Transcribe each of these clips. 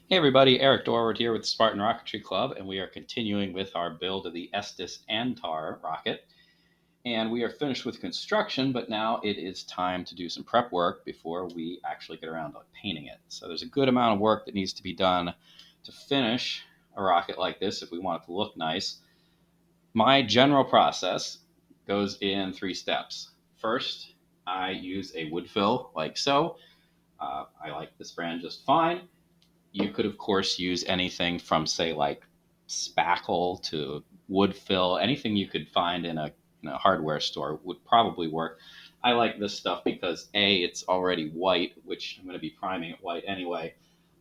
Hey everybody, Eric Dorward here with the Spartan Rocketry Club, and we are continuing with our build of the Estes Antar rocket. And we are finished with construction, but now it is time to do some prep work before we actually get around to painting it. So there's a good amount of work that needs to be done to finish a rocket like this if we want it to look nice. My general process goes in three steps. First, I use a wood fill like so. I like this brand just fine. You could, of course, use anything from, say, like spackle to wood fill. Anything you could find in a hardware store would probably work. I like this stuff because A, it's already white, which I'm going to be priming it white anyway.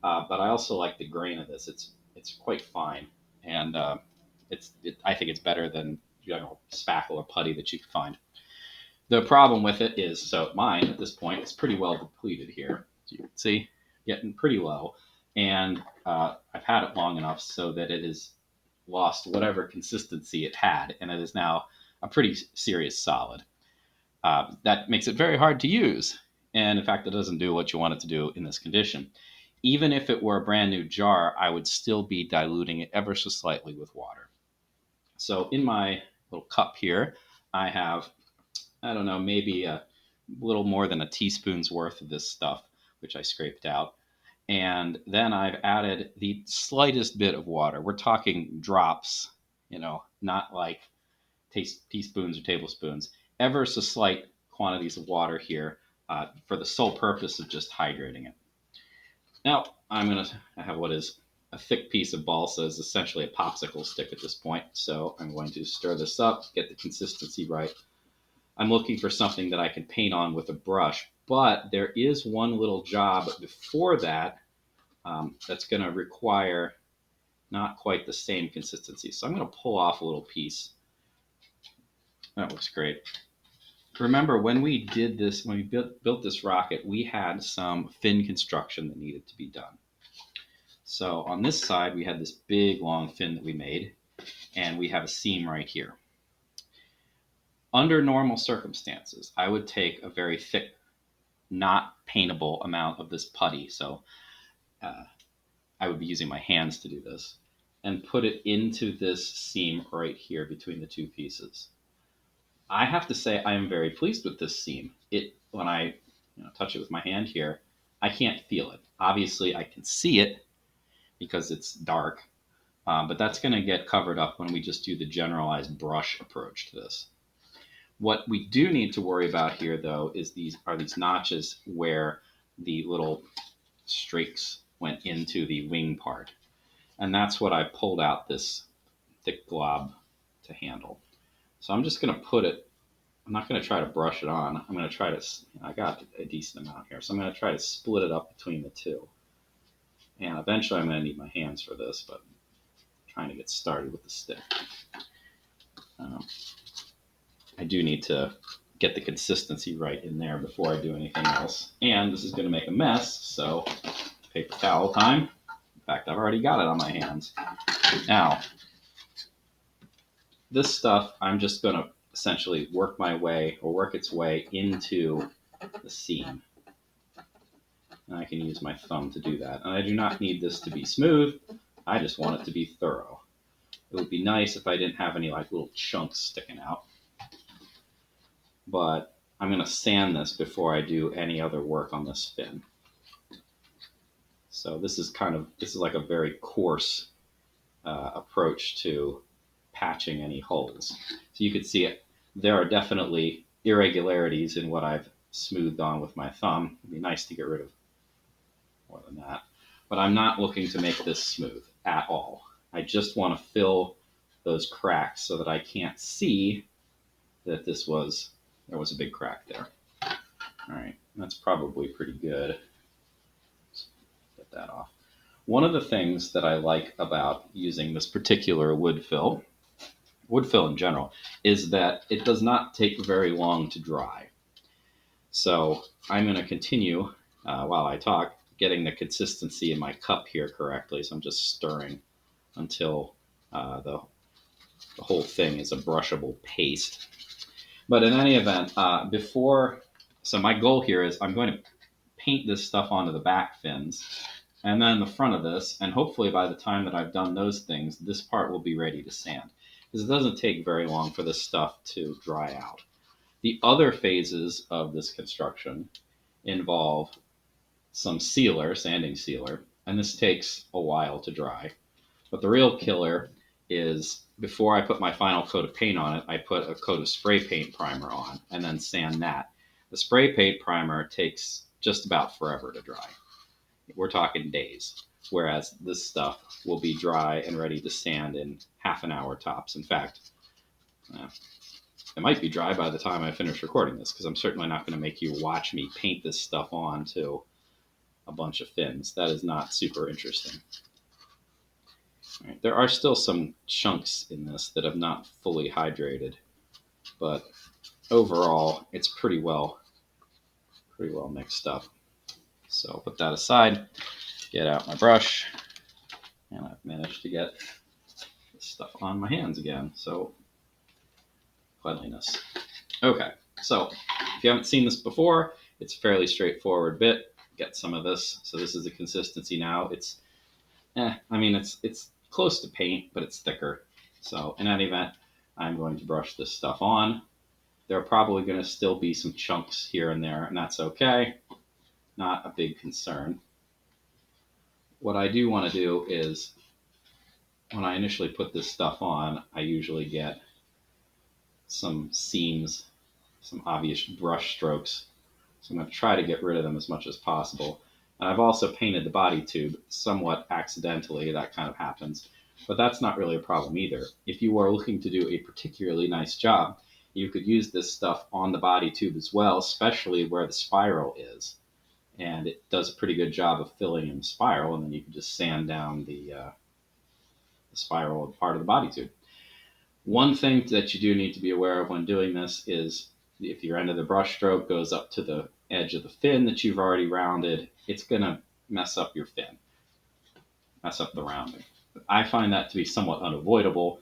But I also like the grain of this. It's quite fine, and I think it's better than spackle or putty that you can find. The problem with it is, so mine at this point is pretty well depleted here. As you can see, getting pretty low. And I've had it long enough so that it has lost whatever consistency it had, and it is now a pretty serious solid. That makes it very hard to use. And in fact, it doesn't do what you want it to do in this condition. Even if it were a brand new jar, I would still be diluting it ever so slightly with water. So in my little cup here, I have, I don't know, maybe a little more than a teaspoon's worth of this stuff, which I scraped out. And then I've added the slightest bit of water. We're talking drops, not like teaspoons or tablespoons. Ever so slight quantities of water here for the sole purpose of just hydrating it. Now, I have what is a thick piece of balsa, is essentially a popsicle stick at this point. So I'm going to stir this up, get the consistency right. I'm looking for something that I can paint on with a brush, but there is one little job before that that's going to require not quite the same consistency. So I'm going to pull off a little piece. That looks great. Remember, when we did this, when we built this rocket, we had some fin construction that needed to be done. So on this side, we had this big long fin that we made, and we have a seam right here. Under normal circumstances, I would take a very thick, not paintable amount of this putty. So I would be using my hands to do this and put it into this seam right here between the two pieces. I have to say I am very pleased with this seam. When I touch it with my hand here, I can't feel it. Obviously, I can see it because it's dark, but that's going to get covered up when we just do the generalized brush approach to this. What we do need to worry about here, though, is these notches where the little streaks went into the wing part. And that's what I pulled out this thick glob to handle. So I'm just going to put it, I'm not going to try to brush it on. I'm going to try to, I got a decent amount here. So I'm going to try to split it up between the two. And eventually I'm going to need my hands for this, but I'm trying to get started with the stick. I do need to get the consistency right in there before I do anything else. And this is going to make a mess, so paper towel time. In fact, I've already got it on my hands. Now, this stuff, I'm just going to essentially work its way into the seam. And I can use my thumb to do that. And I do not need this to be smooth. I just want it to be thorough. It would be nice if I didn't have any like little chunks sticking out. But I'm going to sand this before I do any other work on this fin. So this is like a very coarse approach to patching any holes. So you can see it. There are definitely irregularities in what I've smoothed on with my thumb. It'd be nice to get rid of more than that. But I'm not looking to make this smooth at all. I just want to fill those cracks so that I can't see that there was a big crack there. All right, that's probably pretty good. Let's get that off. One of the things that I like about using this particular wood fill in general, is that it does not take very long to dry. So I'm going to continue, while I talk, getting the consistency in my cup here correctly. So I'm just stirring until the whole thing is a brushable paste. But in any event, so my goal here is I'm going to paint this stuff onto the back fins and then the front of this, and hopefully by the time that I've done those things, this part will be ready to sand. Because it doesn't take very long for this stuff to dry out. The other phases of this construction involve some sealer, sanding sealer, and this takes a while to dry. But the real killer is before I put my final coat of paint on it, I put a coat of spray paint primer on and then sand that. The spray paint primer takes just about forever to dry. We're talking days, whereas this stuff will be dry and ready to sand in half an hour tops. In fact, it might be dry by the time I finish recording this, because I'm certainly not going to make you watch me paint this stuff on to a bunch of fins. That is not super interesting. Right, there are still some chunks in this that have not fully hydrated, but overall it's pretty well mixed up. So put that aside, get out my brush, and I've managed to get this stuff on my hands again. So cleanliness. Okay, so if you haven't seen this before, it's a fairly straightforward bit. Get some of this. So this is the consistency now. It's close to paint, but it's thicker. So in any event, I'm going to brush this stuff on. There are probably going to still be some chunks here and there, and that's okay. Not a big concern. What I do want to do is, when I initially put this stuff on, I usually get some seams, some obvious brush strokes. So I'm going to try to get rid of them as much as possible. And I've also painted the body tube somewhat accidentally. That kind of happens. But that's not really a problem either. If you are looking to do a particularly nice job, you could use this stuff on the body tube as well, especially where the spiral is. And it does a pretty good job of filling in the spiral, and then you can just sand down the spiral part of the body tube. One thing that you do need to be aware of when doing this is if your end of the brush stroke goes up to the edge of the fin that you've already rounded, it's going to mess up your fin, mess up the rounding. I find that to be somewhat unavoidable.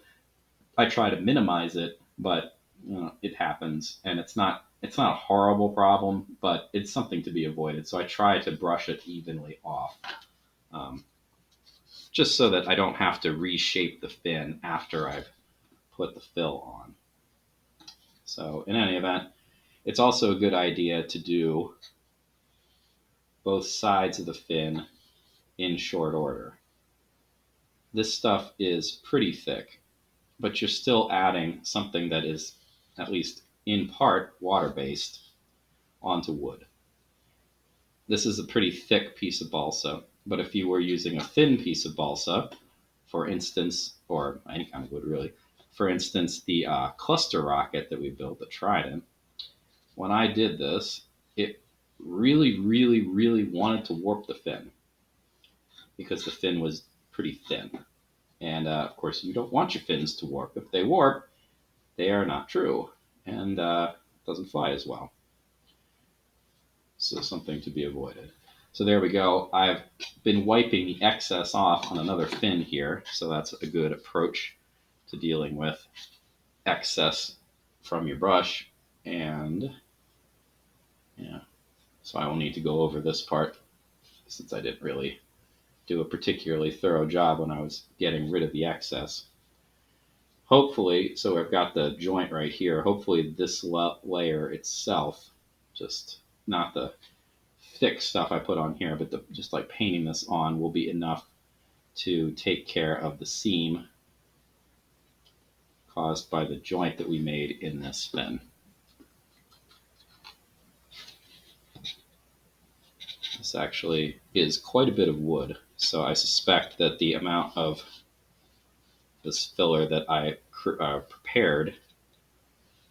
I try to minimize it, but it happens, and it's not a horrible problem, but it's something to be avoided. So I try to brush it evenly off, just so that I don't have to reshape the fin after I've put the fill on. So in any event, it's also a good idea to do both sides of the fin in short order. This stuff is pretty thick, but you're still adding something that is at least in part water-based onto wood. This is a pretty thick piece of balsa, but if you were using a thin piece of balsa, for instance, or any kind of wood really, for instance, the cluster rocket that we built, the Trident, when I did this, it really, really, really wanted to warp the fin because the fin was pretty thin. And of course, you don't want your fins to warp. If they warp, they are not true, and doesn't fly as well. So something to be avoided. So there we go. I've been wiping the excess off on another fin here, so that's a good approach to dealing with excess from your brush. And yeah, so I will need to go over this part since I didn't really do a particularly thorough job when I was getting rid of the excess. Hopefully, so I've got the joint right here, hopefully this layer itself, just not the thick stuff I put on here, but just like painting this on will be enough to take care of the seam caused by the joint that we made in this fin. This actually is quite a bit of wood, so I suspect that the amount of this filler that I prepared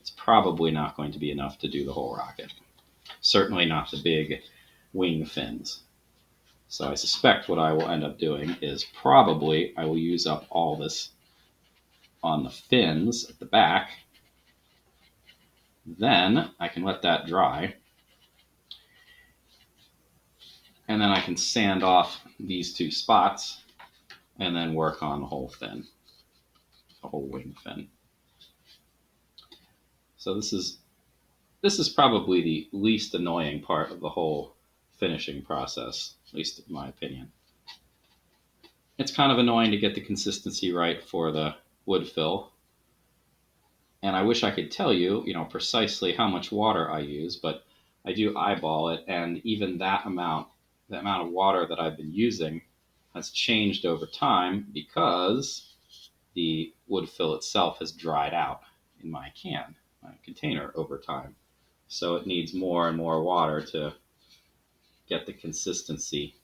is probably not going to be enough to do the whole rocket. Certainly not the big wing fins. So I suspect what I will end up doing is probably I will use up all this on the fins at the back. Then I can let that dry. And then I can sand off these two spots and then work on the whole fin, the whole wing fin. So this is probably the least annoying part of the whole finishing process, at least in my opinion. It's kind of annoying to get the consistency right for the wood fill. And I wish I could tell you, precisely how much water I use, but I do eyeball it, and even the amount of water that I've been using has changed over time because the wood fill itself has dried out in my container over time. So it needs more and more water to get the consistency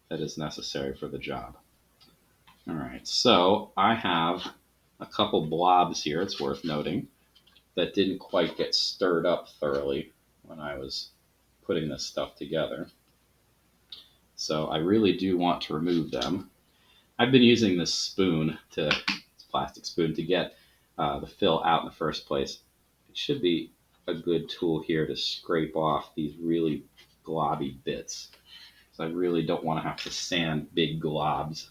that is necessary for the job. All right, so I have a couple blobs here, it's worth noting, that didn't quite get stirred up thoroughly when I was putting this stuff together. So I really do want to remove them. I've been using this plastic spoon, to get the fill out in the first place. It should be a good tool here to scrape off these really globby bits. So I really don't want to have to sand big globs.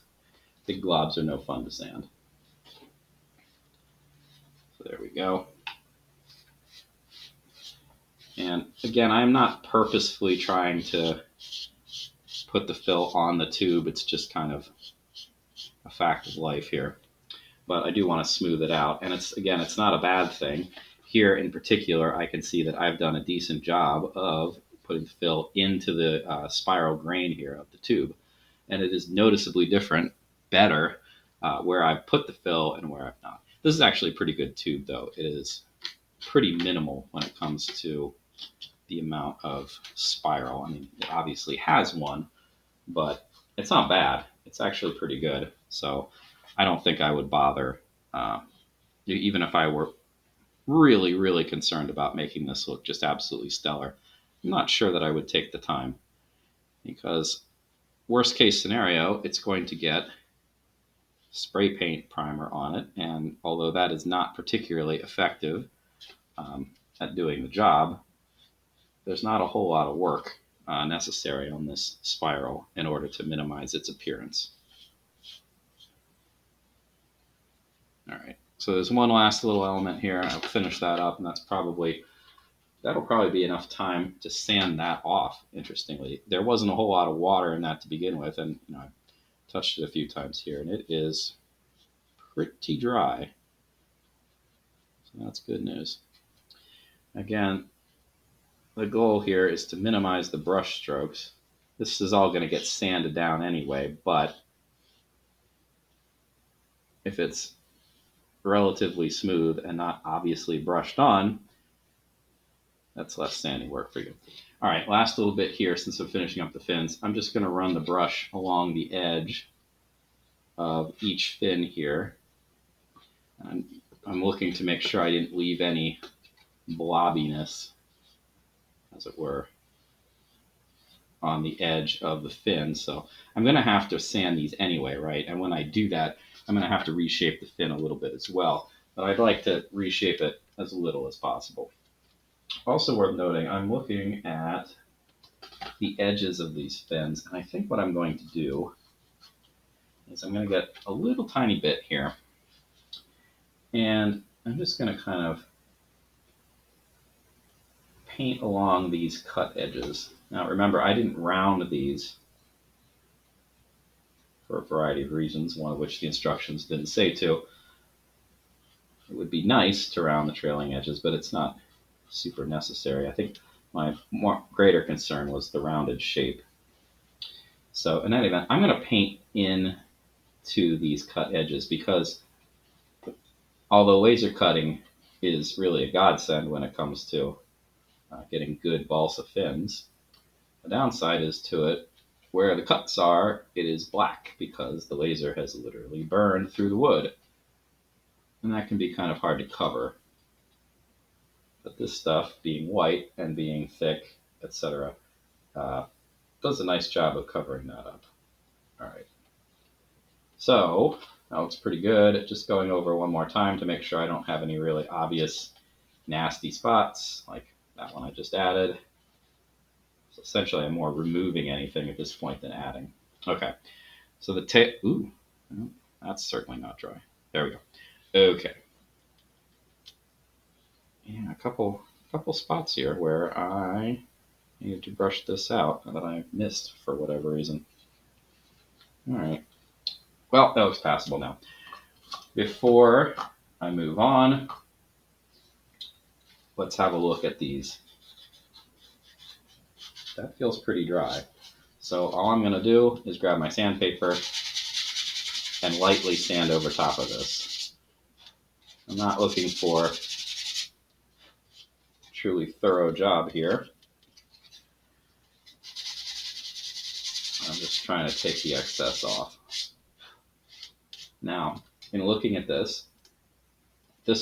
Big globs are no fun to sand. So there we go. And again, I'm not purposefully trying to put the fill on the tube. It's just kind of a fact of life here. But I do want to smooth it out. And it's not a bad thing. Here in particular, I can see that I've done a decent job of putting the fill into the spiral grain here of the tube. And it is noticeably better where I've put the fill and where I've not. This is actually a pretty good tube, though. It is pretty minimal when it comes to the amount of spiral. I mean, it obviously has one, but it's not bad. It's actually pretty good. So I don't think I would bother, even if I were really, really concerned about making this look just absolutely stellar. I'm not sure that I would take the time, because worst case scenario, it's going to get spray paint primer on it. And although that is not particularly effective at doing the job, there's not a whole lot of work necessary on this spiral in order to minimize its appearance. All right, so there's one last little element here. I'll finish that up, and that'll probably be enough time to sand that off. Interestingly, there wasn't a whole lot of water in that to begin with, and I touched it a few times here, and it is pretty dry. So that's good news. Again, the goal here is to minimize the brush strokes. This is all going to get sanded down anyway, but if it's relatively smooth and not obviously brushed on, that's less sanding work for you. All right, last little bit here since I'm finishing up the fins. I'm just going to run the brush along the edge of each fin here. And I'm looking to make sure I didn't leave any blobbiness, as it were, on the edge of the fin. So I'm going to have to sand these anyway, right? And when I do that, I'm going to have to reshape the fin a little bit as well. But I'd like to reshape it as little as possible. Also worth noting, I'm looking at the edges of these fins, and I think what I'm going to do is I'm going to get a little tiny bit here, and I'm just going to kind of paint along these cut edges. Now remember, I didn't round these for a variety of reasons, one of which the instructions didn't say to. It would be nice to round the trailing edges, but it's not super necessary. I think my greater concern was the rounded shape. So in any event, I'm going to paint in to these cut edges, because although laser cutting is really a godsend when it comes to getting good balsa fins, the downside is to it, where the cuts are, it is black because the laser has literally burned through the wood. And that can be kind of hard to cover. But this stuff, being white and being thick, etc., does a nice job of covering that up. All right. So that looks pretty good. Just going over one more time to make sure I don't have any really obvious nasty spots like that one I just added. So essentially, I'm more removing anything at this point than adding. Okay. So the tail. Ooh, that's certainly not dry. There we go. Okay. Yeah, a couple spots here where I needed to brush this out that I missed for whatever reason. All right. Well, that looks passable now. Before I move on, let's have a look at these. That feels pretty dry. So all I'm going to do is grab my sandpaper and lightly sand over top of this. I'm not looking for a truly thorough job here. I'm just trying to take the excess off. Now, in looking at this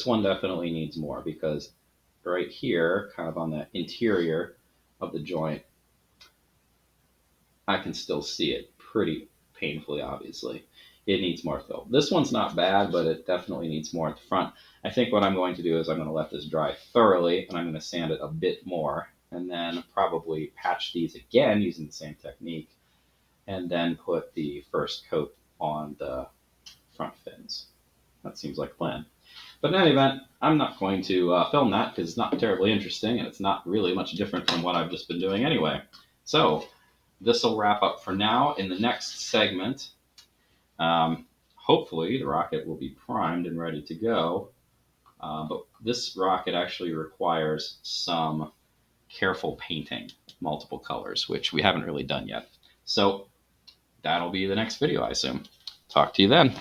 one definitely needs more, because right here, kind of on the interior of the joint, I can still see it pretty painfully, obviously. It needs more fill. This one's not bad, but it definitely needs more at the front. I think what I'm going to do is I'm going to let this dry thoroughly, and I'm going to sand it a bit more, and then probably patch these again using the same technique, and then put the first coat on the front fins. That seems like a plan. But in any event, I'm not going to film that because it's not terribly interesting, and it's not really much different from what I've just been doing anyway. So this will wrap up for now. In the next segment, hopefully the rocket will be primed and ready to go. But this rocket actually requires some careful painting, multiple colors, which we haven't really done yet. So that'll be the next video, I assume. Talk to you then.